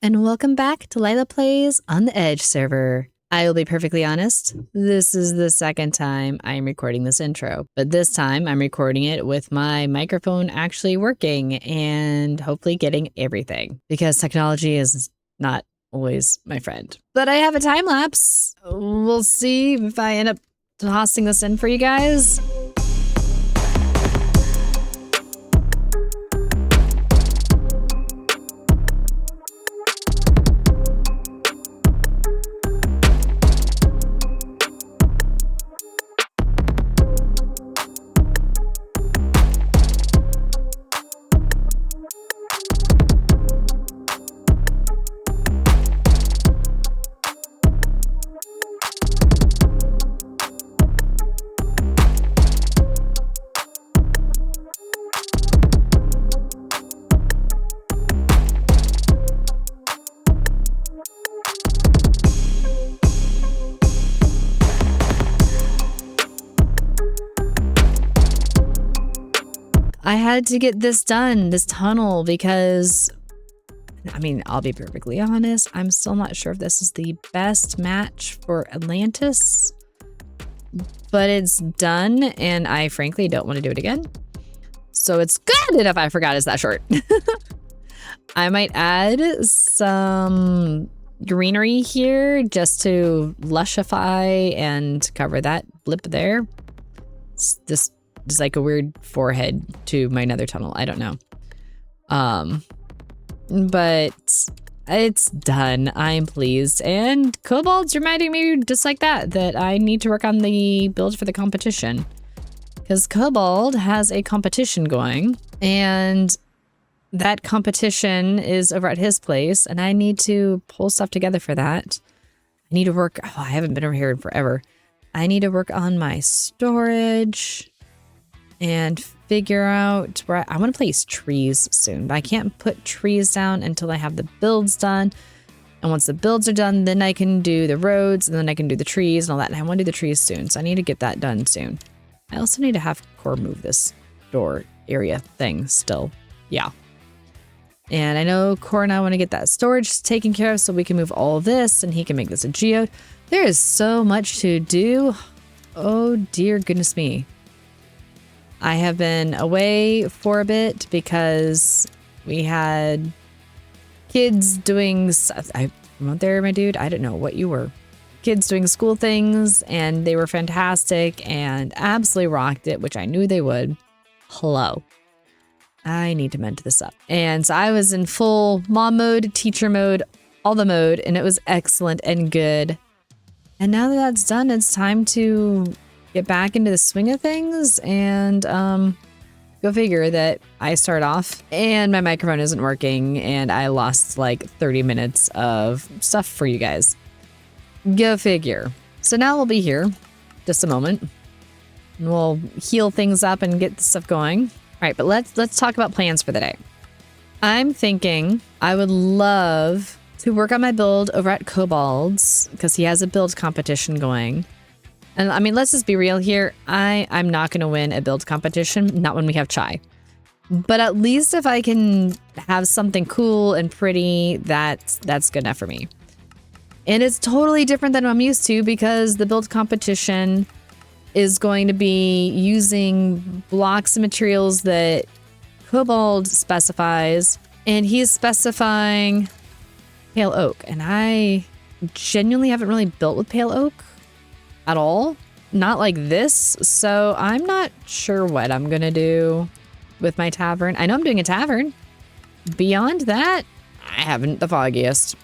and welcome back to Lila Plays on the Edge server. I will be perfectly honest, this is the second time I am recording this intro, but this time I'm recording it with my microphone actually working and hopefully getting everything, because technology is not always my friend. But I have a time lapse. We'll see if I end up tossing this in for you guys. I had to get this done, this tunnel, because, I mean, I'll be perfectly honest, I'm still not sure if this is the best match for Atlantis, but it's done, and I frankly don't want to do it again. So it's good enough I forgot it's that short. I might add some greenery here just to lushify and cover that blip there. This is like a weird forehead to my nether tunnel. I don't know. But it's done. I'm pleased. And Kobold's reminding me just like that I need to work on the build for the competition. Because Kobold has a competition going, and that competition is over at his place, and I need to pull stuff together for that. I need to work, oh, I haven't been over here in forever. I need to work on my storage and figure out where I want to place trees soon, but I can't put trees down until I have the builds done. And once the builds are done, then I can do the roads, and then I can do the trees and all that. And I want to do the trees soon, so I need to get that done soon. I also need to have Core move this door area thing still. Yeah. And I know Core and I want to get that storage taken care of so we can move all of this and he can make this a geode. There is so much to do. Oh dear goodness me. I have been away for a bit because we had kids doing stuff. I went there, my dude. I don't know what you were. Kids doing school things, and they were fantastic and absolutely rocked it, which I knew they would. Hello. I need to mend this up. And so I was in full mom mode, teacher mode, all the mode, and it was excellent and good. And now that that's done, it's time to get back into the swing of things, and go figure that I start off and my microphone isn't working and I lost like 30 minutes of stuff for you guys. Go figure. So now we'll be here just a moment and we'll heal things up and get stuff going. All right, but let's talk about plans for the day. I'm thinking I would love to work on my build over at Kobold's because he has a build competition going. And I mean, let's just be real here. I'm not going to win a build competition, not when we have chai. But at least if I can have something cool and pretty, that's good enough for me. And it's totally different than what I'm used to because the build competition is going to be using blocks and materials that Kobold specifies. And he's specifying pale oak. And I genuinely haven't really built with pale oak at all, not like this, so I'm not sure what I'm gonna do with my tavern. I know I'm doing a tavern. Beyond that, I haven't the foggiest,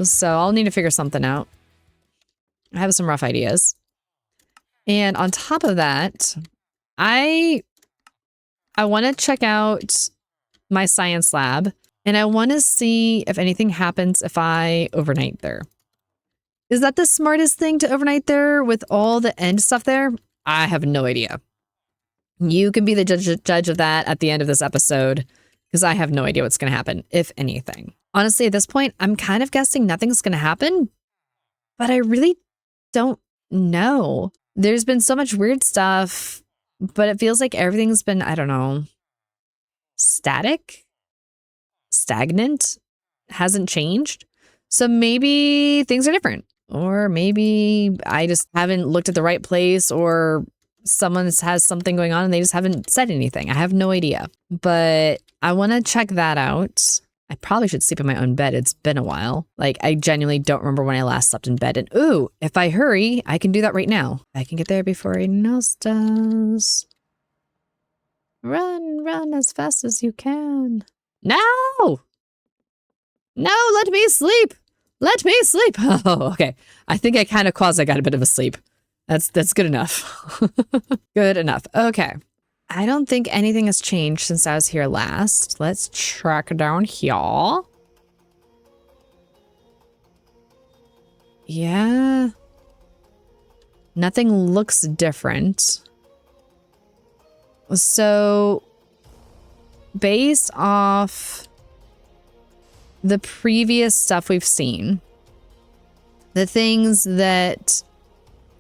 so I'll need to figure something out. I have some rough ideas, and on top of that, I want to check out my science lab, and I want to see if anything happens if I overnight there. Is that the smartest thing to overnight there with all the end stuff there? I have no idea. You can be the judge of that at the end of this episode because I have no idea what's going to happen, if anything. Honestly, at this point, I'm kind of guessing nothing's going to happen, but I really don't know. There's been so much weird stuff, but it feels like everything's been, I don't know, stagnant. hasn't changed. So maybe things are different. Or maybe I just haven't looked at the right place, or someone has something going on and they just haven't said anything. I have no idea. But I want to check that out. I probably should sleep in my own bed. It's been a while. Like, I genuinely don't remember when I last slept in bed. And ooh, if I hurry, I can do that right now. I can get there before anyone else does. Run as fast as you can. No! No, let me sleep. Let me sleep. Oh, okay. I think I kind of got a bit of a sleep. That's good enough. Good enough. Okay. I don't think anything has changed since I was here last. Let's track down here. Yeah. Nothing looks different. So, based off the previous stuff we've seen, the things that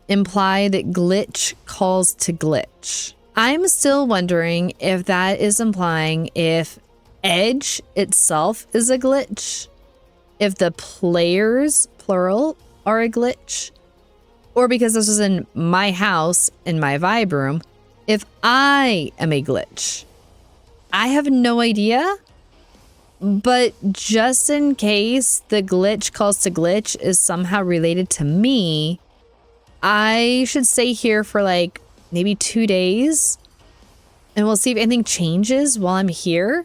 imply that glitch calls to glitch, I'm still wondering if that is implying if edge itself is a glitch, if the players, plural, are a glitch, or because this was in my house, in my vibe room, if I am a glitch. I have no idea. But just in case the glitch calls to glitch is somehow related to me, I should stay here for like maybe 2 days, and we'll see if anything changes while I'm here.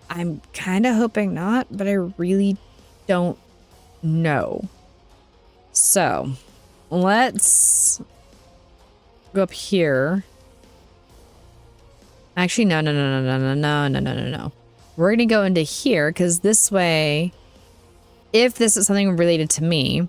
I'm kind of hoping not, but I really don't know. So let's go up here. Actually, no. We're going to go into here because this way, if this is something related to me,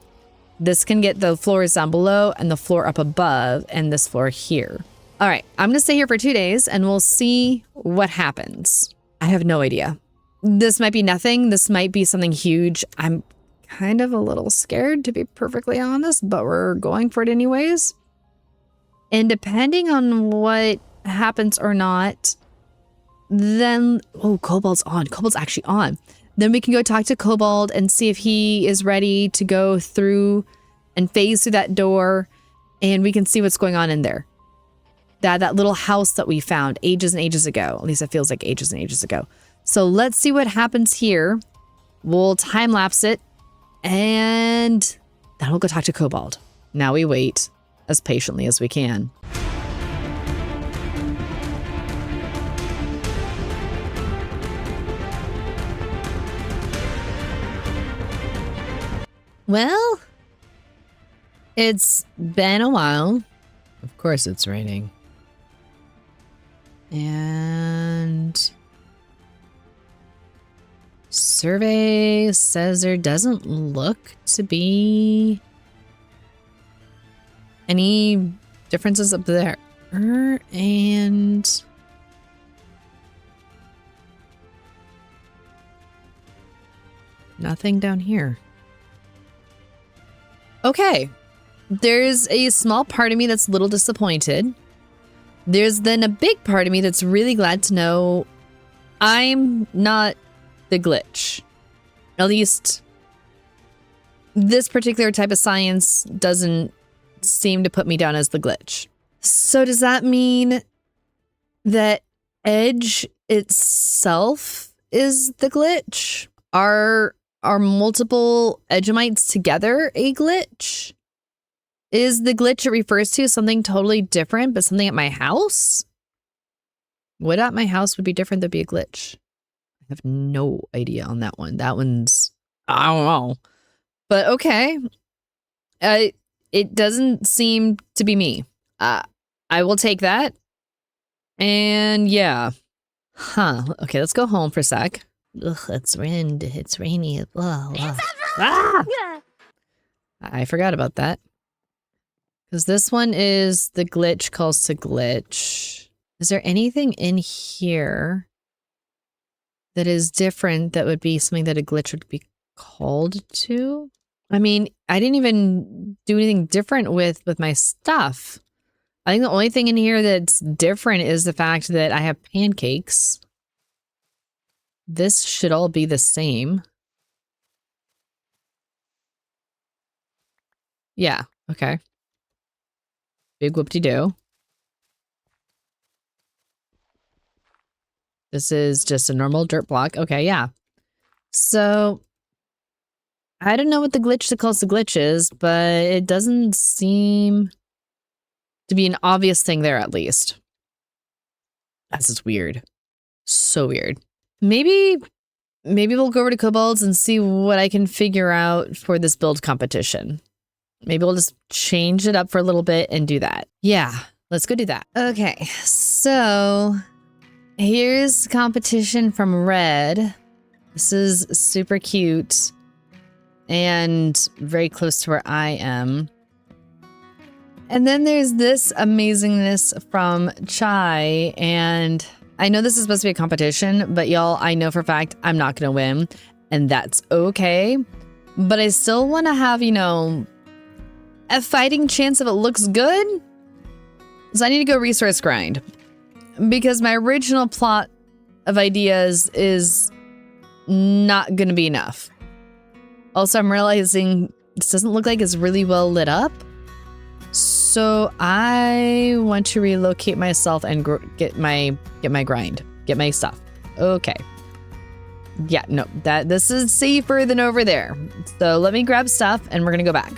this can get the floors down below and the floor up above and this floor here. All right, I'm going to stay here for 2 days and we'll see what happens. I have no idea. This might be nothing. This might be something huge. I'm kind of a little scared, to be perfectly honest, but we're going for it anyways. And depending on what happens or not, then, oh, Kobold's on. Kobold's actually on. Then we can go talk to Kobold and see if he is ready to go through and phase through that door, and we can see what's going on in there. That little house that we found ages and ages ago. At least it feels like ages and ages ago. So let's see what happens here. We'll time lapse it, and then we'll go talk to Kobold. Now we wait as patiently as we can. Well, it's been a while. Of course it's raining. And survey says there doesn't look to be any differences up there. And nothing down here. Okay, there's a small part of me that's a little disappointed. There's then a big part of me that's really glad to know I'm not the glitch. At least this particular type of science doesn't seem to put me down as the glitch. So does that mean that edge itself is the glitch? Are multiple Edgemites together a glitch? Is the glitch it refers to something totally different, but something at my house? What at my house would be different that'd be a glitch? I have no idea on that one. That one's, I don't know. But okay. It doesn't seem to be me. I will take that. And yeah. Huh. Okay, let's go home for a sec. Ugh, it's rained. It's rainy. Blah, blah. Ah! I forgot about that. Because this one is the glitch calls to glitch. Is there anything in here that is different that would be something that a glitch would be called to? I mean, I didn't even do anything different with my stuff. I think the only thing in here that's different is the fact that I have pancakes. this should all be the same. Yeah, okay. Big whoop-de-doo. This is just a normal dirt block. Okay, yeah. So, I don't know what the glitch that calls the glitch is, but it doesn't seem to be an obvious thing there, at least. This is weird. So weird. Maybe we'll go over to Kobolds and see what I can figure out for this build competition. Maybe we'll just change it up for a little bit and do that. Yeah, let's go do that. Okay, so here's competition from Red. This is super cute and very close to where I am. And then there's this amazingness from Chai, and I know this is supposed to be a competition, but y'all, I know for a fact I'm not gonna win, and that's okay. But I still want to have, you know, a fighting chance if it looks good. So I need to go resource grind, because my original plot of ideas is not gonna be enough. Also, I'm realizing this doesn't look like it's really well lit up. So I want to relocate myself and get my grind, get my stuff. Okay. Yeah, no, this is safer than over there. So let me grab stuff and we're gonna go back.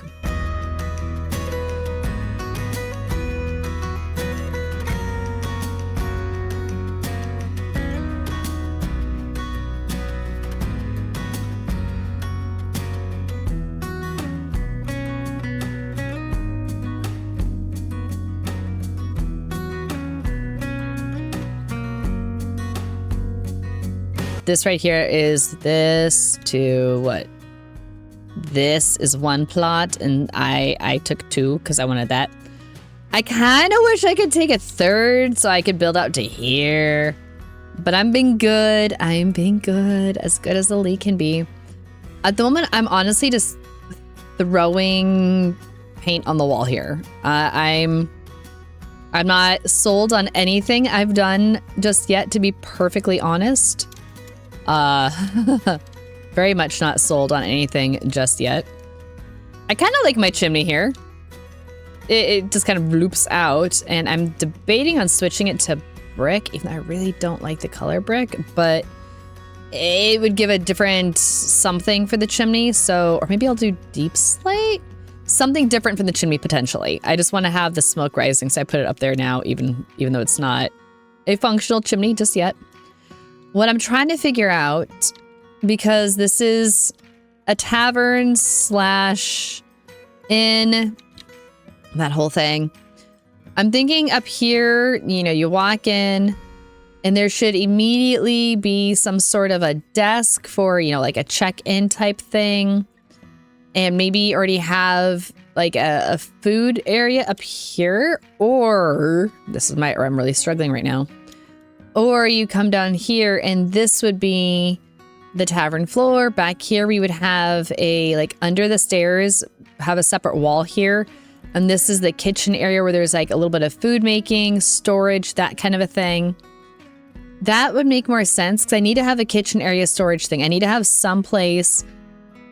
This right here is this to what? This is one plot, and I took 2 because I wanted that. I kind of wish I could take a 3rd so I could build out to here. But I'm being good. I'm being good. As good as the league can be. At the moment, I'm honestly just throwing paint on the wall here. I'm not sold on anything I've done just yet, to be perfectly honest. Very much not sold on anything just yet. I kind of like my chimney here. It just kind of loops out, and I'm debating on switching it to brick, even though I really don't like the color brick, but it would give a different something for the chimney. So, or maybe I'll do deep slate? Something different from the chimney potentially. I just want to have the smoke rising, so I put it up there now, even though it's not a functional chimney just yet. What I'm trying to figure out, because this is a tavern / inn, that whole thing. I'm thinking up here, you know, you walk in and there should immediately be some sort of a desk for, you know, like a check-in type thing. And maybe already have like a food area up here, or this is where I'm really struggling right now. Or you come down here and this would be the tavern floor. Back here we would have a, like under the stairs, have a separate wall here. And this is the kitchen area where there's like a little bit of food making, storage, that kind of a thing. That would make more sense because I need to have a kitchen area storage thing. I need to have some place.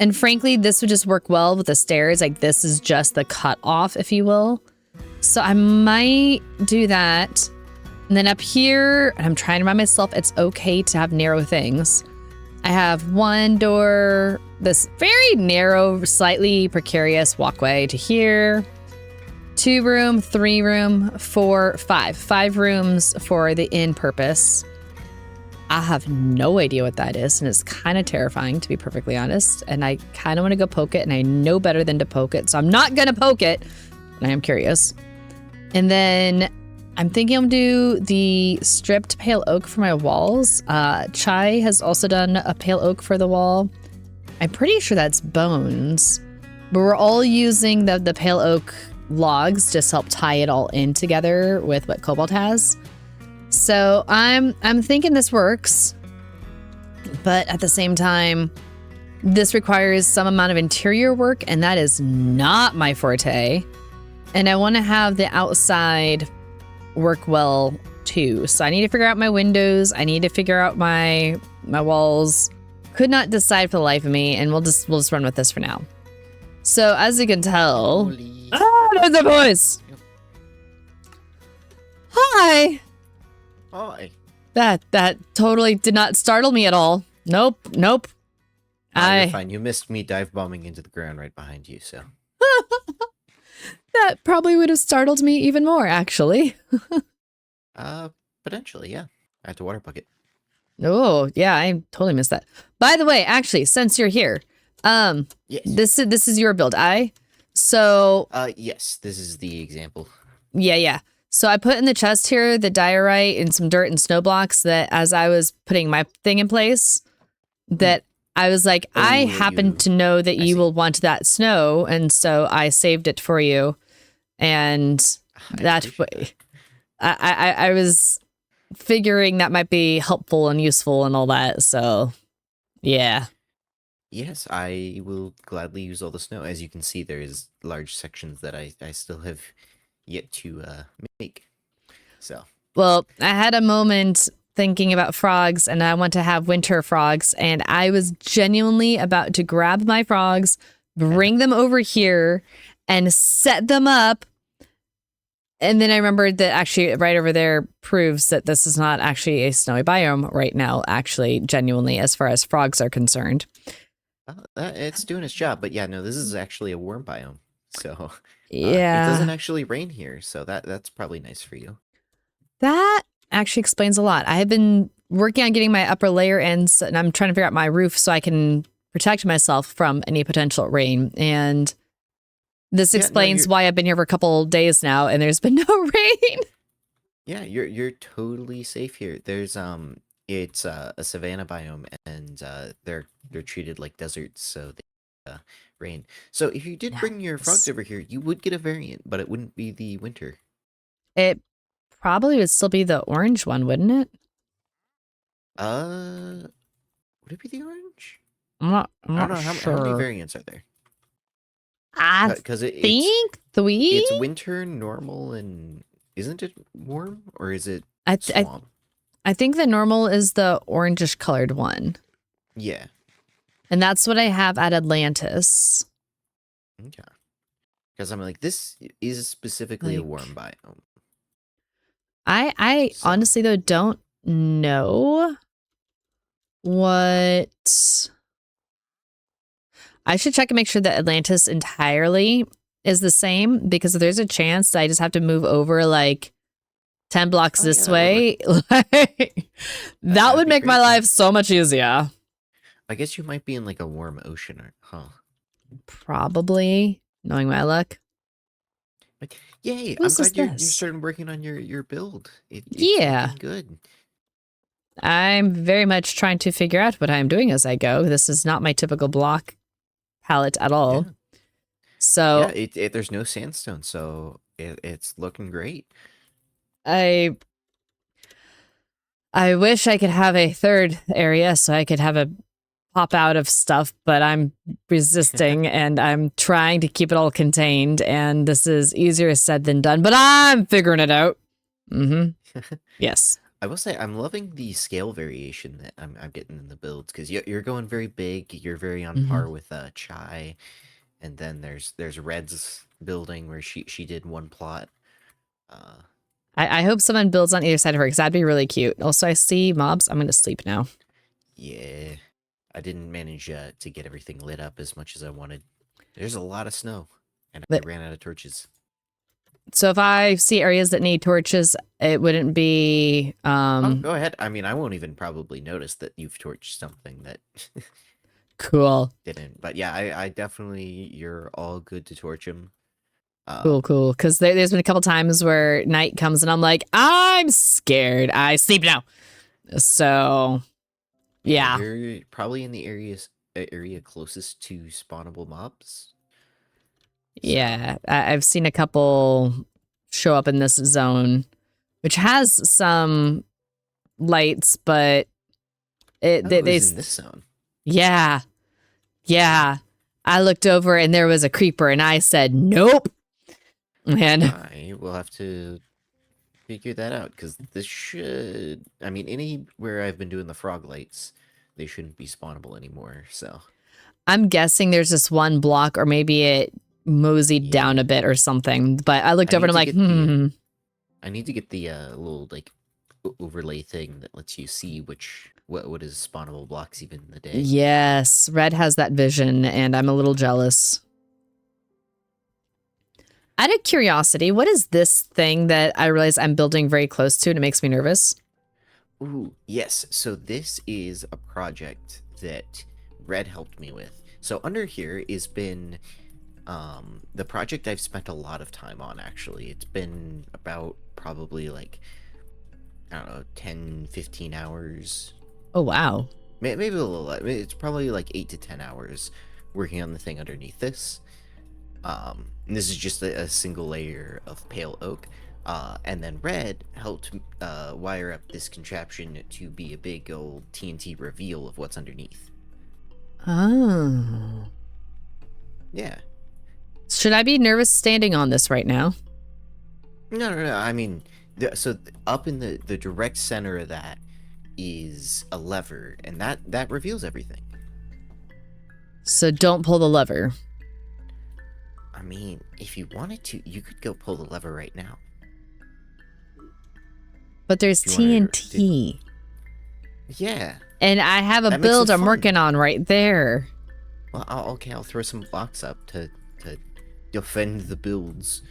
And frankly, this would just work well with the stairs. Like this is just the cut off, if you will. So I might do that. And then up here, and I'm trying to remind myself it's okay to have narrow things. I have one door, this very narrow, slightly precarious walkway to here. 2 room, 3 room, 4, 5. 5 rooms for the inn purpose. I have no idea what that is, and it's kind of terrifying, to be perfectly honest. And I kind of want to go poke it, and I know better than to poke it, so I'm not going to poke it. And I am curious. And then I'm thinking I'll do the stripped pale oak for my walls. Chai has also done a pale oak for the wall. I'm pretty sure that's bones, but we're all using the pale oak logs just to help tie it all in together with what Kobold has. So I'm thinking this works, but at the same time, this requires some amount of interior work, and that is not my forte. And I want to have the outside work well too. So I need to figure out my windows. I need to figure out my walls. Could not decide for the life of me, and we'll just run with this for now. So as you can tell, there's a voice. Hi. Hi. That totally did not startle me at all. Nope. You're fine. You missed me dive bombing into the ground right behind you, so. That probably would have startled me even more, actually. Potentially, yeah. I had to water bucket. Oh, yeah, I totally missed that. By the way, actually, since you're here, Yes. this is your build. Yes, this is the example. Yeah. So I put in the chest here the diorite and some dirt and snow blocks that as I was putting my thing in place, that I was like, I happen to know that you will want that snow, and so I saved it for you. And that way, I was figuring that might be helpful and useful and all that. So, yeah. Yes, I will gladly use all the snow. As you can see, there is large sections that I still have yet to make. So. Well, I had a moment thinking about frogs, and I want to have winter frogs, and I was genuinely about to grab my frogs, bring them over here, and set them up. And then I remembered that actually right over there proves that this is not actually a snowy biome right now, actually, genuinely, as far as frogs are concerned. It's doing its job, but yeah, no, this is actually a warm biome. So yeah, it doesn't actually rain here, so that's probably nice for you. That actually explains a lot. I have been working on getting my upper layer ends, and I'm trying to figure out my roof so I can protect myself from any potential rain. And this explains why I've been here for a couple days now, and there's been no rain. Yeah, you're totally safe here. There's it's a savanna biome, and they're treated like deserts, so they rain. So if you did bring your frogs over here, you would get a variant, but it wouldn't be the winter. It probably would still be the orange one, wouldn't it? Would it be the orange? I'm not sure. How many variants are there? I think 3. It's winter, normal, and isn't it warm, or is it swamp? I think the normal is the orangish colored one. Yeah. And that's what I have at Atlantis. Okay. Because I'm like, this is specifically a warm biome. I honestly, though, don't know what... I should check and make sure that Atlantis entirely is the same, because if there's a chance that I just have to move over like 10 blocks this way, that would make my life so much easier. I guess you might be in like a warm ocean, huh? Probably, knowing my luck. But yay! I'm glad you're starting working on your build. It's good. I'm very much trying to figure out what I'm doing as I go. This is not my typical block palette at all. Yeah. So there's no sandstone, so it's looking great. I wish I could have a third area so I could have a pop out of stuff, but I'm resisting and I'm trying to keep it all contained, and this is easier said than done, but I'm figuring it out. Yes. I will say I'm loving the scale variation that I'm getting in the builds, because you're going very big. You're very on par with Chai, and then there's Red's building where she did one plot. I hope someone builds on either side of her, because that'd be really cute. Also, I see mobs. I'm gonna sleep now. Yeah, I didn't manage to get everything lit up as much as I wanted. There's a lot of snow, and I ran out of torches. So if I see areas that need torches, it wouldn't be... go ahead. I mean, I won't even probably notice that you've torched something that... Cool. Didn't. But yeah, I definitely... You're all good to torch them. Cool. Because there's been a couple times where night comes and I'm like, I'm scared. I sleep now. So, yeah. You're probably in the area closest to spawnable mobs. Yeah, I've seen a couple show up in this zone, which has some lights, but they in this zone. Yeah. I looked over and there was a creeper, and I said, "Nope." And we'll have to figure that out because this should. I mean, anywhere I've been doing the frog lights, they shouldn't be spawnable anymore. So I'm guessing there's this one block, or maybe it moseyed down yeah, a bit or something. But I looked I over and need I'm to like, get the. hmm. I need to get the little like overlay thing that lets you see what is spawnable blocks even in the day. Yes, Red has that vision, and I'm a little jealous. Out of curiosity, what is this thing that I realize I'm building very close to and it makes me nervous? Ooh, yes. So this is a project that Red helped me with. So under here is been the project I've spent a lot of time on actually. It's been about probably like I don't know, 10, 15 hours. Oh, wow. Maybe a little less. It's probably like 8 to 10 hours working on the thing underneath this. And this is just a single layer of pale oak. And then Red helped wire up this contraption to be a big old TNT reveal of what's underneath. Oh. Yeah. Should I be nervous standing on this right now? No. I mean, up in the direct center of that is a lever, and that reveals everything. So don't pull the lever. I mean, if you wanted to, you could go pull the lever right now. But there's TNT. Yeah. And I have a build I'm working on right there. Well, okay, I'll throw some blocks up to defend the builds.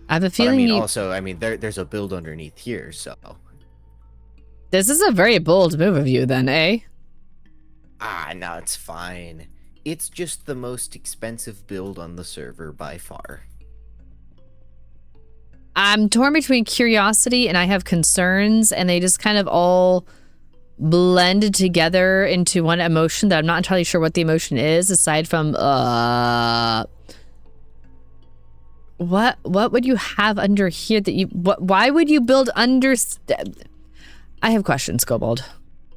I have a But I feeling mean, also, I mean, there's a build underneath here, so. This is a very bold move of you then, eh? Ah, no, it's fine. It's just the most expensive build on the server by far. I'm torn between curiosity and I have concerns, and they just kind of all blend together into one emotion that I'm not entirely sure what the emotion is, aside from what would you have under here that you why would you build under I have questions, Kobold.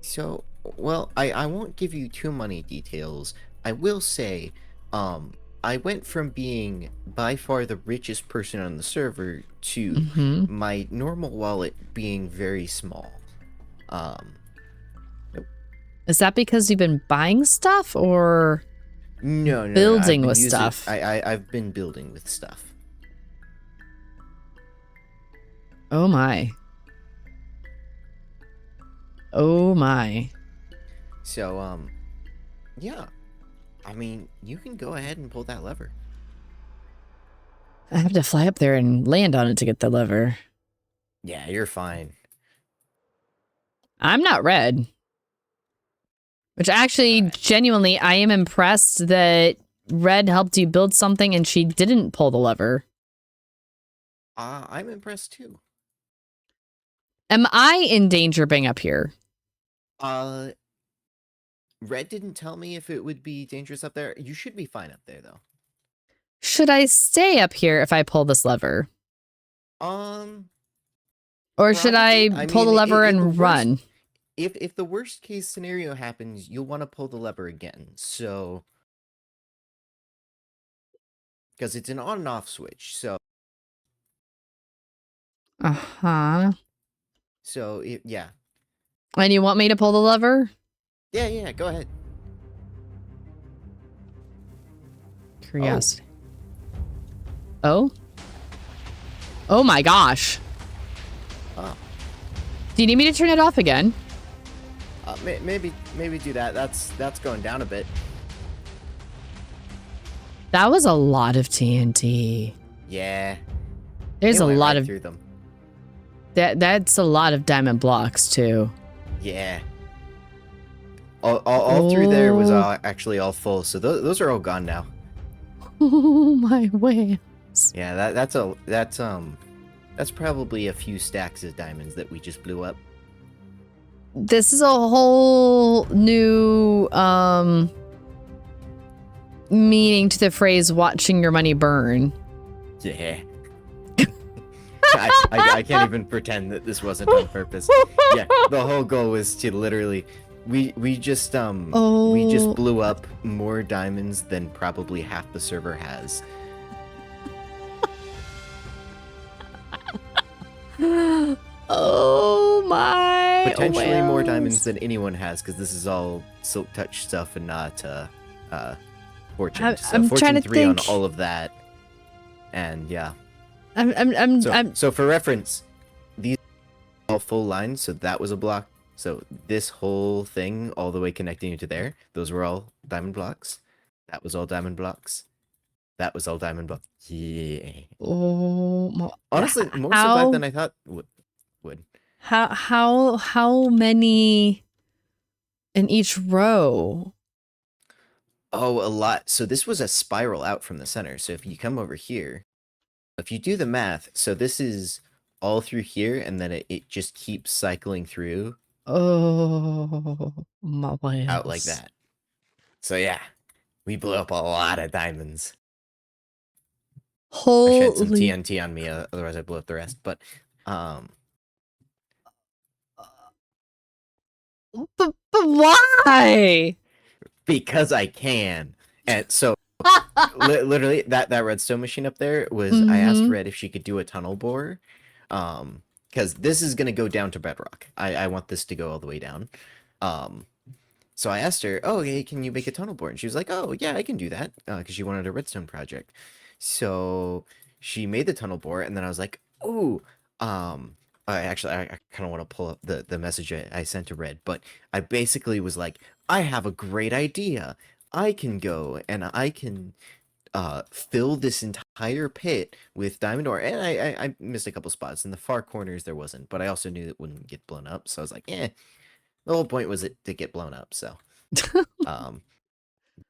So, well, I won't give you too many details. I will say, I went from being by far the richest person on the server to my normal wallet being very small. Is that because you've been buying stuff or no, building with stuff? I've been building with stuff. Oh my. Oh my. So, yeah. I mean, you can go ahead and pull that lever. I have to fly up there and land on it to get the lever. Yeah, you're fine. I'm not Red. Which actually, genuinely, I am impressed that Red helped you build something and she didn't pull the lever. I'm impressed too. Am I in danger being up here? Red didn't tell me if it would be dangerous up there. You should be fine up there, though. Should I stay up here if I pull this lever? Or should I pull the lever and run? If the worst case scenario happens, you'll want to pull the lever again. So, because it's an on and off switch. So. So yeah. And you want me to pull the lever? Yeah. Go ahead. Curiosity. Oh? Oh my gosh. Oh. Do you need me to turn it off again? Maybe do that. That's going down a bit. That was a lot of TNT. Yeah. There's a lot of through them. That's a lot of diamond blocks too. Yeah. All through there was actually all full, so those are all gone now. Oh my way. Yeah, that's probably a few stacks of diamonds that we just blew up. This is a whole new meaning to the phrase "watching your money burn." Yeah. I can't even pretend that this wasn't on purpose. Yeah, the whole goal was to literally we just blew up more diamonds than probably half the server has. Oh my Potentially more diamonds whales. than anyone has, because this is all silk touch stuff and not fortune. So I'm trying fortune to 3 on think. all of that, and yeah. I'm, So for reference, these are all full lines. So that was a block. So this whole thing, all the way connecting you to there, those were all diamond blocks. That was all diamond blocks. That was all diamond blocks. Yeah. oh, Honestly, more survived how, than I thought would. how many in each row? Oh, a lot. So this was a spiral out from the center. So if you come over here, if you do the math, so this is all through here, and then it just keeps cycling through Oh, my out like whales. that. So yeah, we blew up a lot of diamonds. I should had some Holy. TNT on me, otherwise I blew up the rest. But um, But why? because I can. And so literally that redstone machine up there was, I asked Mm-hmm. Red if she could do a tunnel bore, because this is gonna go down to bedrock. I want this to go all the way down. Um, so I asked her, "Oh, hey, can you make a tunnel bore?" And she was like, "Oh, yeah, I can do that," because she wanted a redstone project. So she made the tunnel bore, and then I was like, "Ooh, I kind of want to pull up the message I sent to Red, but I basically was like, I have a great idea. I can go and I can fill this entire pit with diamond ore." And I missed a couple spots in the far corners. There wasn't, but I also knew it wouldn't get blown up, so I was like, "Eh." The whole point was it to get blown up. So, um,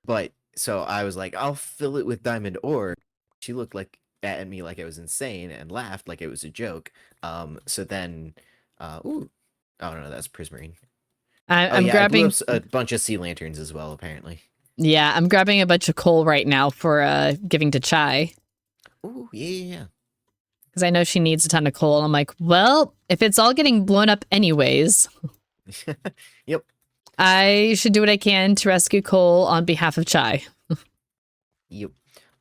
but so I was like, "I'll fill it with diamond ore." She looked like at me like I was insane and laughed like it was a joke. So then, ooh, oh no, that's prismarine. Oh I'm yeah, I blew up grabbing. a bunch of sea lanterns as well, apparently. Yeah, I'm grabbing a bunch of coal right now for giving to Chai Ooh, yeah. because I know she needs a ton of coal. And I'm like, well, if it's all getting blown up anyways, Yep. I should do what I can to rescue coal on behalf of Chai. Yep.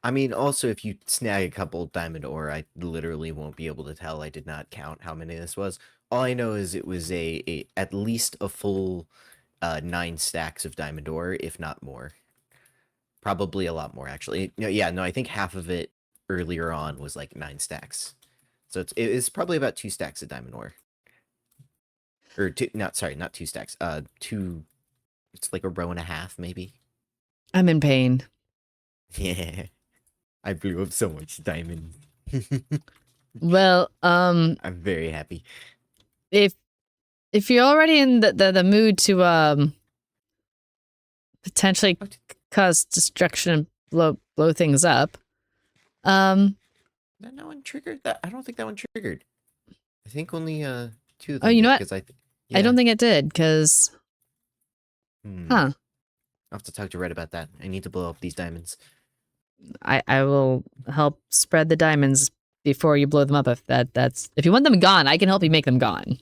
I mean, also, if you snag a couple diamond ore, I literally won't be able to tell. I did not count how many this was. All I know is it was a at least a full 9 stacks of diamond ore, if not more. Probably a lot more, actually. No, yeah, no, I think half of it earlier on was like 9 stacks. So it's probably about 2 stacks of diamond ore. Or two, not sorry, not 2 stacks. Two. It's like a row and a half, maybe. I'm in pain. Yeah, I blew up so much diamond. Well, I'm very happy. if you're already in the mood to potentially cause destruction and blow things up, That one triggered that. I don't think that one triggered. I think only 2 of oh, them you know did, what? because I yeah. don't think it did, because huh. I'll have to talk to Red about that. I need to blow up these diamonds. I will help spread the diamonds before you blow them up. If that's if you want them gone, I can help you make them gone.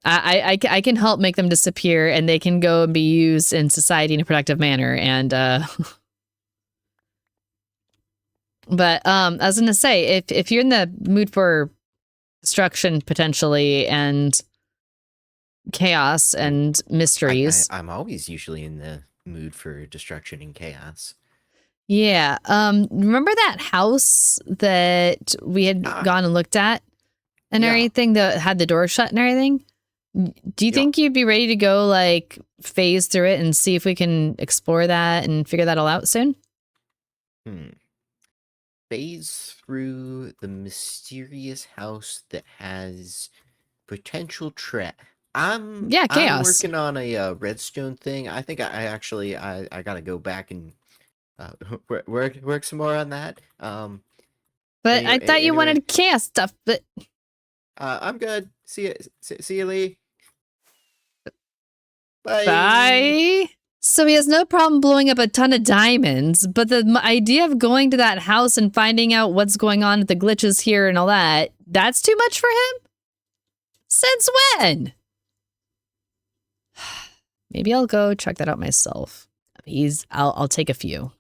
I can help make them disappear, and they can go and be used in society in a productive manner. And but I was gonna say, if you're in the mood for destruction potentially and chaos I'm and mysteries, I'm always usually in the mood for destruction and chaos. yeah. Remember that house that we had Ah, gone and looked at and yeah, everything that had the door shut and everything? Do you yeah. think you'd be ready to go like phase through it and see if we can explore that and figure that all out soon? Hmm. Phase through the mysterious house that has potential trap. Yeah, I'm chaos. working on a redstone thing. I think I actually I gotta go back and work some more on that. But I Anyway, thought you anyway, wanted chaos stuff, but I'm good. See you, Lee. Bye. bye. So he has no problem blowing up a ton of diamonds, but the idea of going to that house and finding out what's going on with the glitches here and all that, that's too much for him? Since when? Maybe I'll go check that out myself. I'll take a few.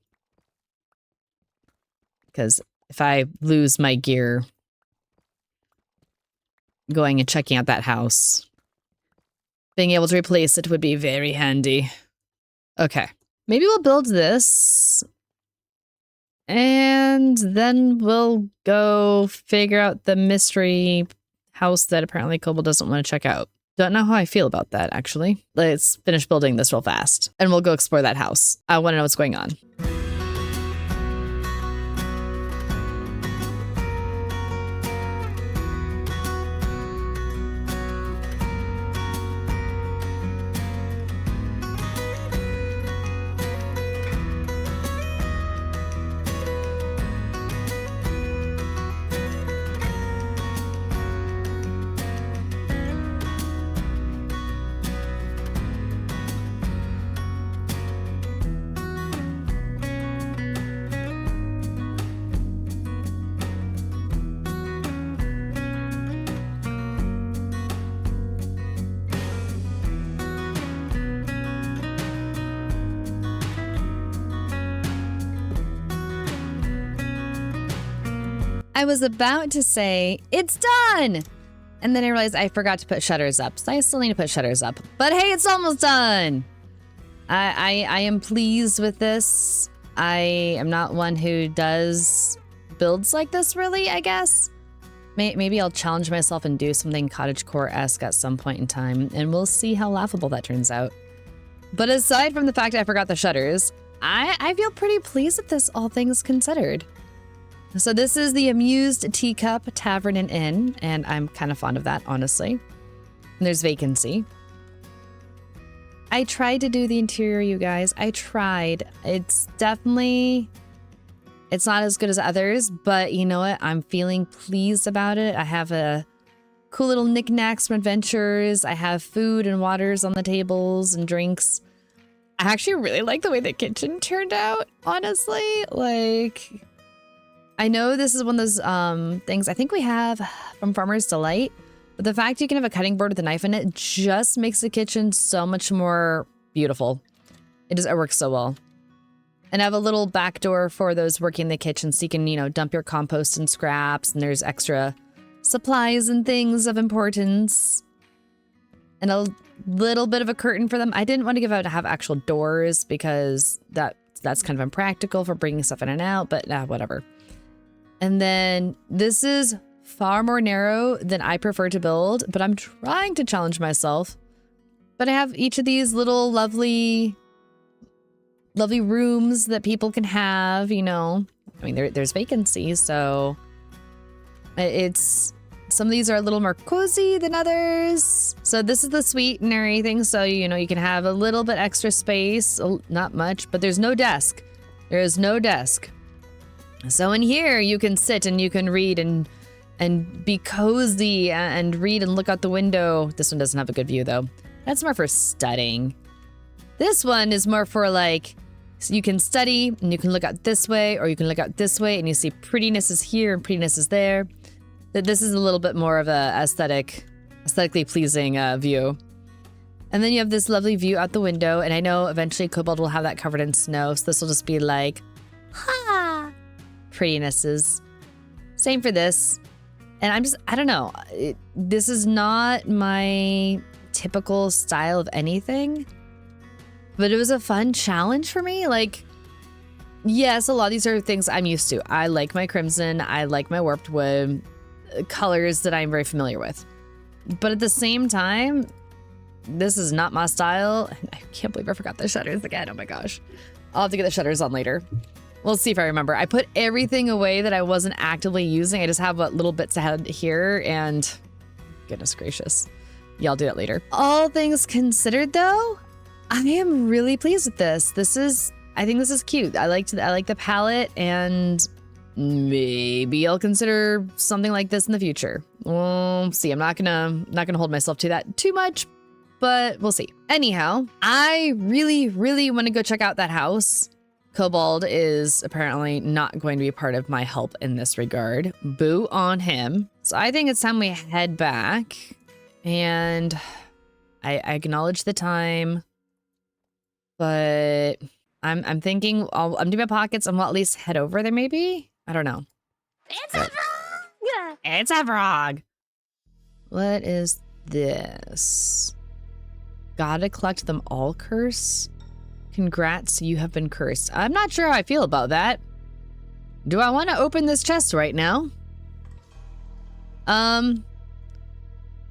Because if I lose my gear, going and checking out that house. Being able to replace it would be very handy. Okay. Maybe we'll build this. And then we'll go figure out the mystery house that apparently Kobold doesn't want to check out. Don't know how I feel about that, actually. Let's finish building this real fast. And we'll go explore that house. I want to know what's going on. I was about to say, it's done! And then I realized I forgot to put shutters up. So I still need to put shutters up. But hey, it's almost done! I am pleased with this. I am not one who does builds like this, really, I guess. Maybe I'll challenge myself and do something cottagecore-esque at some point in time, and we'll see how laughable that turns out. But aside from the fact I forgot the shutters, I feel pretty pleased with this, all things considered. So this is the Amused Teacup Tavern and Inn, and I'm kind of fond of that, honestly. And there's vacancy. I tried to do the interior, you guys. I tried. It's definitely... It's not as good as others, but you know what? I'm feeling pleased about it. I have a cool little knickknacks from adventures. I have food and waters on the tables and drinks. I actually really like the way the kitchen turned out, honestly. Like... I know this is one of those things I think we have from Farmer's Delight, but the fact you can have a cutting board with a knife in it just makes the kitchen so much more beautiful. It works so well. And I have a little back door for those working in the kitchen so you can, you know, dump your compost and scraps, and there's extra supplies and things of importance. And a little bit of a curtain for them. I didn't want to have actual doors because that's kind of impractical for bringing stuff in and out, but whatever. And then this is far more narrow than I prefer to build, but I'm trying to challenge myself. But I have each of these little lovely rooms that people can have, you know. I mean, there's vacancy, so it's... Some of these are a little more cozy than others. So this is the suite and everything, so, you know, you can have a little bit extra space. Not much, but there's no desk. There is no desk. So in here, you can sit and you can read and be cozy and read and look out the window. This one doesn't have a good view, though. That's more for studying. This one is more for, like, so you can study and you can look out this way or you can look out this way and you see prettiness is here and prettiness is there. This is a little bit more of a aesthetically pleasing view. And then you have this lovely view out the window, and I know eventually Kobold will have that covered in snow, so this will just be like, ha! Prettinesses. Same for this. And I don't know. This is not my typical style of anything, but it was a fun challenge for me. Like, yes, a lot of these are things I'm used to. I like my crimson. I like my warped wood, colors that I'm very familiar with. But at the same time, this is not my style. I can't believe I forgot the shutters again. Oh my gosh. I'll have to get the shutters on later. We'll see if I remember. I put everything away that I wasn't actively using. I just have what little bits ahead here, and goodness gracious. Yeah, I'll do that later. All things considered, though, I am really pleased with this. I think this is cute. I like the palette, and maybe I'll consider something like this in the future. We'll see. I'm not gonna hold myself to that too much, but we'll see. Anyhow, I really, really want to go check out that house. Kobold is apparently not going to be part of my help in this regard. Boo on him. So I think it's time we head back, and I acknowledge the time, but I'm thinking I'm doing my pockets and we'll at least head over there maybe? I don't know. It's a frog! It's a frog. What is this? Gotta collect them all, curse? Congrats, you have been cursed. I'm not sure how I feel about that. Do I want to open this chest right now?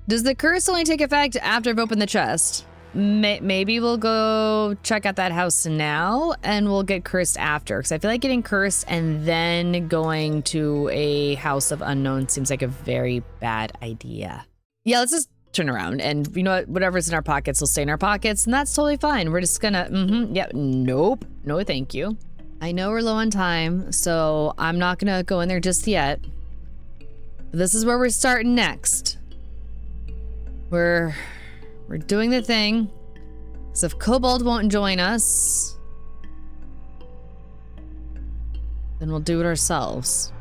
Does the curse only take effect after I've opened the chest? Maybe we'll go check out that house now and we'll get cursed after. Because I feel like getting cursed and then going to a house of unknown seems like a very bad idea. Yeah, let's just turn around and you know what? Whatever's in our pockets will stay in our pockets and that's totally fine. We're just gonna, nope, no thank you. I know we're low on time, so I'm not gonna go in there just yet. But this is where we're starting next. We're doing the thing. So if Kobold won't join us, then we'll do it ourselves.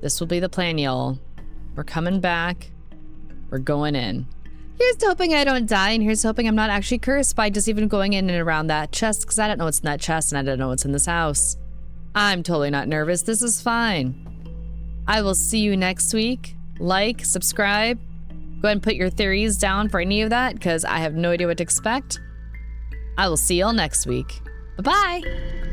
This will be the plan, y'all. We're coming back. We're going in. Here's to hoping I don't die, and here's hoping I'm not actually cursed by just even going in and around that chest, because I don't know what's in that chest, and I don't know what's in this house. I'm totally not nervous. This is fine. I will see you next week. Like, subscribe. Go ahead and put your theories down for any of that, because I have no idea what to expect. I will see y'all next week. Bye-bye.